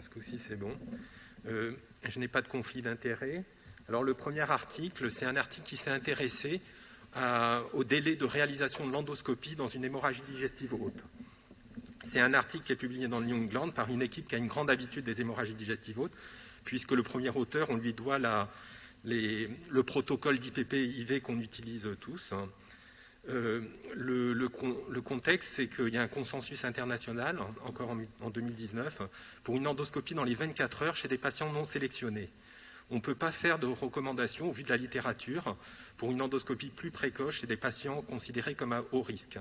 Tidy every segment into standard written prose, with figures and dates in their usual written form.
Ce coup-ci, c'est bon. Je n'ai pas de conflit d'intérêt. Alors, le premier article, c'est un article qui s'est intéressé au délai de réalisation de l'endoscopie dans une hémorragie digestive haute. C'est un article qui est publié dans le New England par une équipe qui a une grande habitude des hémorragies digestives hautes, puisque le premier auteur, on lui doit le protocole d'IPP-IV qu'on utilise tous. Le contexte, c'est qu'il y a un consensus international, encore en 2019, pour une endoscopie dans les 24 heures chez des patients non sélectionnés. On ne peut pas faire de recommandations, au vu de la littérature, pour une endoscopie plus précoce chez des patients considérés comme à haut risque.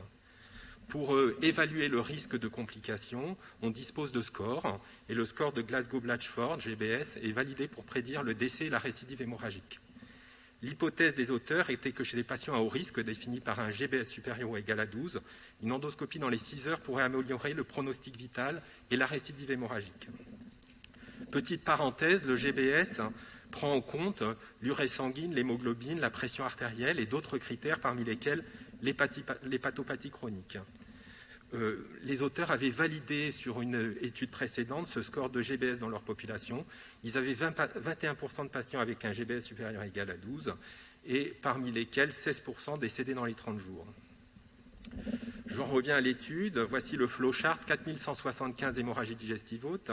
Pour évaluer le risque de complications, on dispose de scores, et le score de Glasgow-Blatchford, GBS, est validé pour prédire le décès et la récidive hémorragique. L'hypothèse des auteurs était que chez les patients à haut risque, définis par un GBS supérieur ou égal à 12, une endoscopie dans les 6 heures pourrait améliorer le pronostic vital et la récidive hémorragique. Petite parenthèse, le GBS prend en compte l'urée sanguine, l'hémoglobine, la pression artérielle et d'autres critères parmi lesquels l'hépatopathie chronique. Les auteurs avaient validé sur une étude précédente ce score de GBS dans leur population. Ils avaient 21% de patients avec un GBS supérieur ou égal à 12 et parmi lesquels 16% décédés dans les 30 jours. J'en reviens à l'étude. Voici le flowchart, 4175 hémorragies digestives hautes,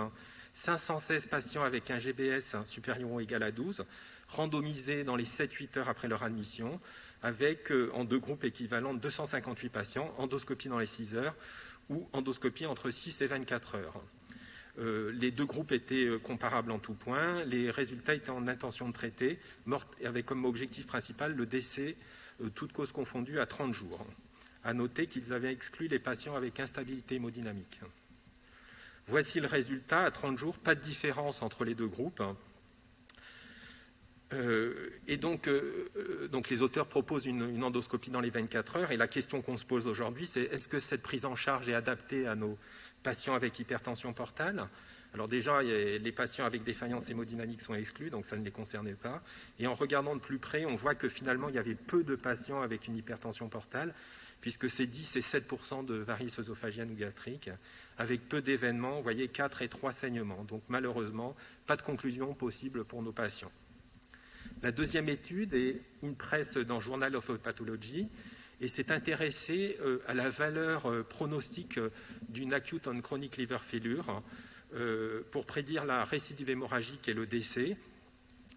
516 patients avec un GBS supérieur ou égal à 12, randomisés dans les 7-8 heures après leur admission, avec en deux groupes équivalents 258 patients, endoscopie dans les 6 heures ou endoscopie entre 6 et 24 heures. Les deux groupes étaient comparables en tout point. Les résultats étaient en intention de traiter, avec comme objectif principal le décès, toutes causes confondues, à 30 jours. À noter qu'ils avaient exclu les patients avec instabilité hémodynamique. Voici le résultat à 30 jours, pas de différence entre les deux groupes. Donc les auteurs proposent une endoscopie dans les 24 heures et la question qu'on se pose aujourd'hui, c'est est-ce que cette prise en charge est adaptée à nos patients avec hypertension portale? Alors déjà, les patients avec défaillance hémodynamique sont exclus, donc ça ne les concernait pas. Et en regardant de plus près, on voit que finalement, il y avait peu de patients avec une hypertension portale, puisque c'est 10 et 7% de varices œsophagiennes ou gastriques, avec peu d'événements, vous voyez, 4 et 3 saignements. Donc malheureusement, pas de conclusion possible pour nos patients. La deuxième étude est une presse dans Journal of Pathology et s'est intéressée à la valeur pronostique d'une acute on chronic liver failure pour prédire la récidive hémorragique et le décès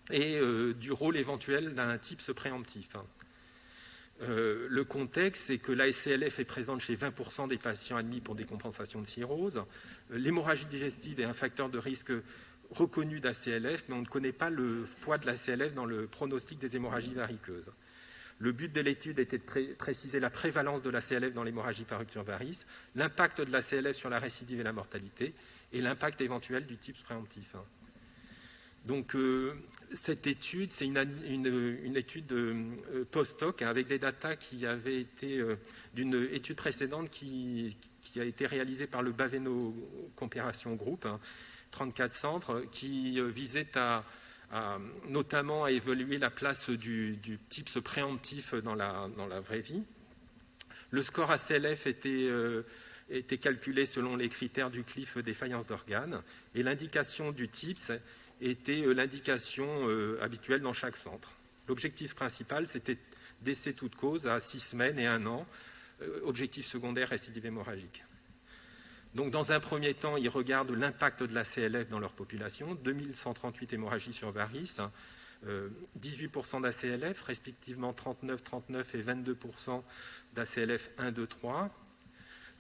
et du rôle éventuel d'un TIPS préemptif. Le contexte, c'est que la SCLF est présente chez 20% des patients admis pour décompensation de cirrhose. L'hémorragie digestive est un facteur de risque reconnu d'ACLF, mais on ne connaît pas le poids de l'ACLF dans le pronostic des hémorragies variqueuses. Le but de l'étude était de préciser la prévalence de l'ACLF dans l'hémorragie par rupture varice, l'impact de l'ACLF sur la récidive et la mortalité, et l'impact éventuel du TIPS préemptif. Donc, cette étude, c'est une étude post-hoc avec des datas qui avaient été d'une étude précédente qui a été réalisée par le Baveno Comparation Group, 34 centres, qui visaient notamment à évaluer la place du TIPS préemptif dans la vraie vie. Le score ACLF était calculé selon les critères du CLIF défaillance d'organes et l'indication du TIPS était l'indication habituelle dans chaque centre. L'objectif principal, c'était décès toute cause à 6 semaines et 1 an, objectif secondaire récidive hémorragique. Donc, dans un premier temps, ils regardent l'impact de la CLF dans leur population, 2138 hémorragies sur varices, 18% d'ACLF, respectivement 39, 39 et 22% d'ACLF 1, 2, 3.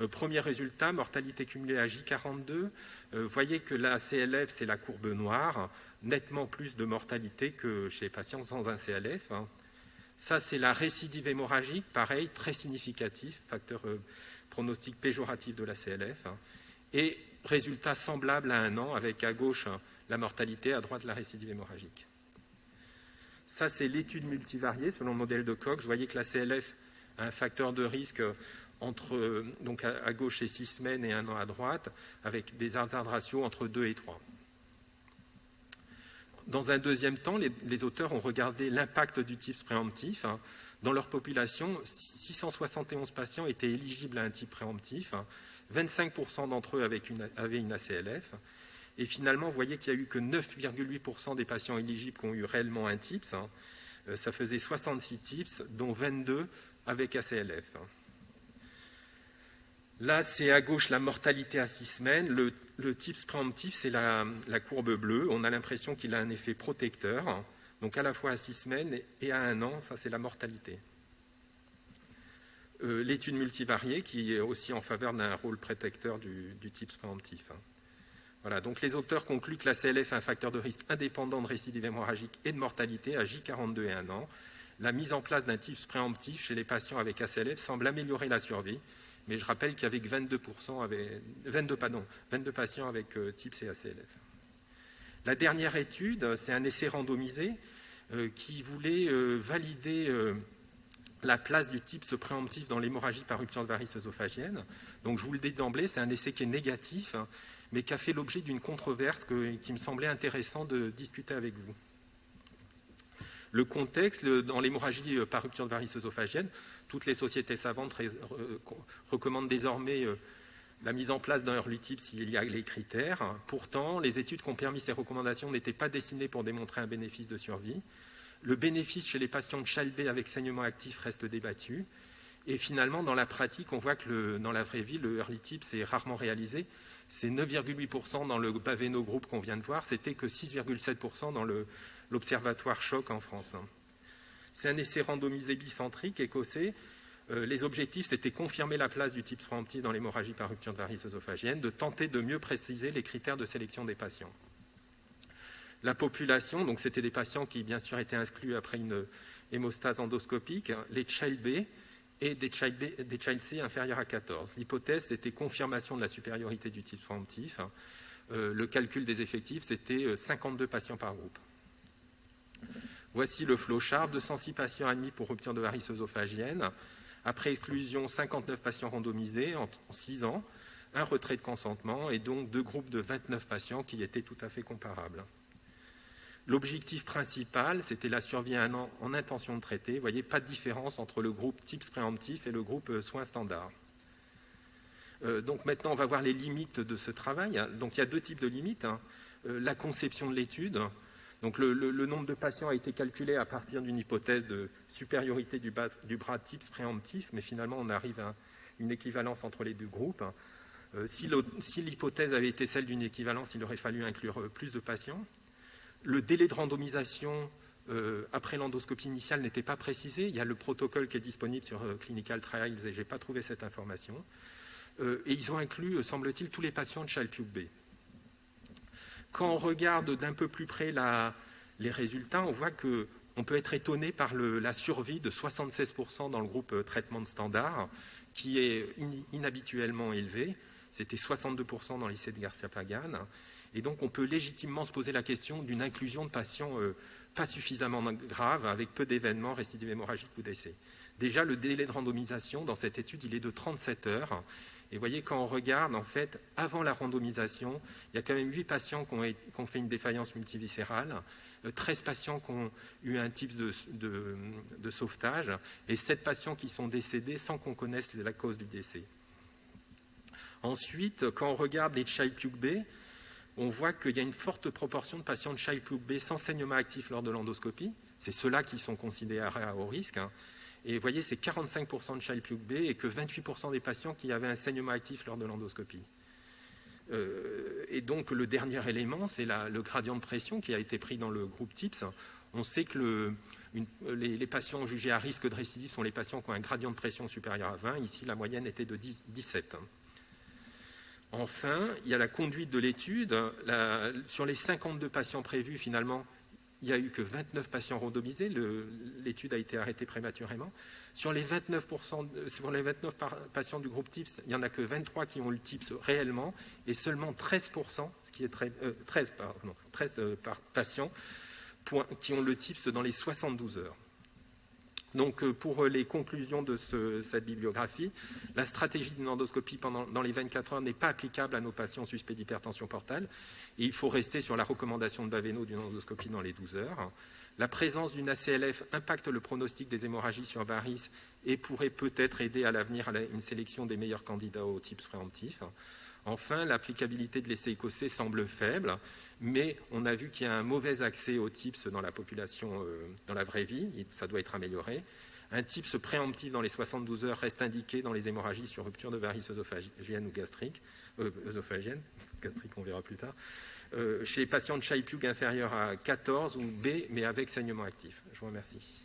Premier résultat, mortalité cumulée à J42. Vous voyez que la CLF, c'est la courbe noire, nettement plus de mortalité que chez les patients sans un CLF. Ça, c'est la récidive hémorragique, pareil, très significatif, facteur pronostic péjoratif de la CLF. Et résultat semblable à 1 an, avec à gauche la mortalité, à droite la récidive hémorragique. Ça, c'est l'étude multivariée selon le modèle de Cox. Vous voyez que la CLF a un facteur de risque entre, donc à gauche, c'est 6 semaines et 1 an à droite, avec des hazard ratios entre 2 et 3. Dans un deuxième temps, les auteurs ont regardé l'impact du TIPS préemptif. Dans leur population, 671 patients étaient éligibles à un TIPS préemptif. 25% d'entre eux avaient une ACLF. Et finalement, vous voyez qu'il n'y a eu que 9,8% des patients éligibles qui ont eu réellement un TIPS. Ça faisait 66 TIPS, dont 22 avec ACLF. Là, c'est à gauche la mortalité à 6 semaines. Le TIPS préemptif, c'est la courbe bleue. On a l'impression qu'il a un effet protecteur. Donc à la fois à 6 semaines et à 1 an, ça c'est la mortalité. L'étude multivariée qui est aussi en faveur d'un rôle protecteur du TIPS préemptif. Voilà, donc les auteurs concluent que la CLF est un facteur de risque indépendant de récidive hémorragique et de mortalité à J42 et 1 an. La mise en place d'un TIPS préemptif chez les patients avec ACLF semble améliorer la survie, mais je rappelle qu'avec 22 patients avec TIPS et ACLF. La dernière étude, c'est un essai randomisé qui voulait valider la place du TIPS préemptif dans l'hémorragie par rupture de varices œsophagienne. Donc je vous le dis d'emblée, c'est un essai qui est négatif, mais qui a fait l'objet d'une controverse qui me semblait intéressant de discuter avec vous. Le contexte, dans l'hémorragie par rupture de varices œsophagienne, toutes les sociétés savantes recommandent désormais la mise en place d'un early TIPS s'il y a les critères. Pourtant, les études qui ont permis ces recommandations n'étaient pas destinées pour démontrer un bénéfice de survie. Le bénéfice chez les patients de Child B avec saignement actif reste débattu. Et finalement, dans la pratique, on voit que dans la vraie vie, le early TIPS est rarement réalisé. C'est 9,8% dans le Baveno groupe qu'on vient de voir, c'était que 6,7% dans l'Observatoire Choc en France. C'est un essai randomisé bicentrique écossais. Les objectifs, c'était confirmer la place du TIPS préemptif dans l'hémorragie par rupture de varices œsophagienne, de tenter de mieux préciser les critères de sélection des patients. La population, donc c'était des patients qui bien sûr étaient exclus après une hémostase endoscopique, les Child B et des Child C inférieurs à 14. L'hypothèse, c'était confirmation de la supériorité du TIPS préemptif. Le calcul des effectifs, c'était 52 patients par groupe. Voici le flowchart, 206 patients admis pour rupture de varices œsophagienne. Après exclusion, 59 patients randomisés en 6 ans, un retrait de consentement et donc 2 groupes de 29 patients qui étaient tout à fait comparables. L'objectif principal, c'était la survie à 1 an en intention de traiter. Vous voyez, pas de différence entre le groupe TIPS préemptif et le groupe soins standards. Donc maintenant, on va voir les limites de ce travail. Donc il y a 2 types de limites. La conception de l'étude. Donc le nombre de patients a été calculé à partir d'une hypothèse de supériorité du bras TIPS préemptif, mais finalement on arrive à une équivalence entre les 2 groupes. Si l'hypothèse avait été celle d'une équivalence, il aurait fallu inclure plus de patients. Le délai de randomisation après l'endoscopie initiale n'était pas précisé. Il y a le protocole qui est disponible sur Clinical Trials et je n'ai pas trouvé cette information. Et ils ont inclus, semble-t-il, tous les patients de Child-Pugh B. Quand on regarde d'un peu plus près les résultats, on voit qu'on peut être étonné par la survie de 76% dans le groupe traitement de standard, qui est inhabituellement élevé. C'était 62% dans l'essai de Garcia-Pagan. Et donc, on peut légitimement se poser la question d'une inclusion de patients pas suffisamment graves, avec peu d'événements, récidive hémorragique ou décès. Déjà, le délai de randomisation dans cette étude, il est de 37 heures. Et vous voyez, quand on regarde, en fait, avant la randomisation, il y a quand même 8 patients qui ont fait une défaillance multiviscérale, 13 patients qui ont eu un type de sauvetage, et 7 patients qui sont décédés sans qu'on connaisse la cause du décès. Ensuite, quand on regarde les Child-Pugh B, on voit qu'il y a une forte proportion de patients de Child-Pugh B sans saignement actif lors de l'endoscopie. C'est ceux-là qui sont considérés à haut risque. Et vous voyez, c'est 45% de Child-Pugh B et que 28% des patients qui avaient un saignement actif lors de l'endoscopie. Et donc, le dernier élément, c'est le gradient de pression qui a été pris dans le groupe TIPS. On sait que les patients jugés à risque de récidive sont les patients qui ont un gradient de pression supérieur à 20. Ici, la moyenne était de 17. Enfin, il y a la conduite de l'étude. Sur les 52 patients prévus, finalement, il n'y a eu que 29 patients randomisés. L'étude a été arrêtée prématurément. Sur les 29 patients du groupe TIPS, il n'y en a que 23 qui ont eu le TIPS réellement et seulement 13%, ce qui est 13 patients qui ont le TIPS dans les 72 heures. Donc, pour les conclusions de cette bibliographie, la stratégie d'une endoscopie dans les 24 heures n'est pas applicable à nos patients suspects d'hypertension portale. Et il faut rester sur la recommandation de Baveno d'une endoscopie dans les 12 heures. La présence d'une ACLF impacte le pronostic des hémorragies sur varices et pourrait peut-être aider à l'avenir à une sélection des meilleurs candidats au TIPS préemptif. Enfin, l'applicabilité de l'essai ICOSE semble faible, mais on a vu qu'il y a un mauvais accès aux TIPS dans la population dans la vraie vie, et ça doit être amélioré. Un TIPS préemptif dans les 72 heures reste indiqué dans les hémorragies sur rupture de varices œsophagienne ou gastrique, gastrique on verra plus tard, chez les patients de Child-Pugh inférieur à 14 ou B, mais avec saignement actif. Je vous remercie.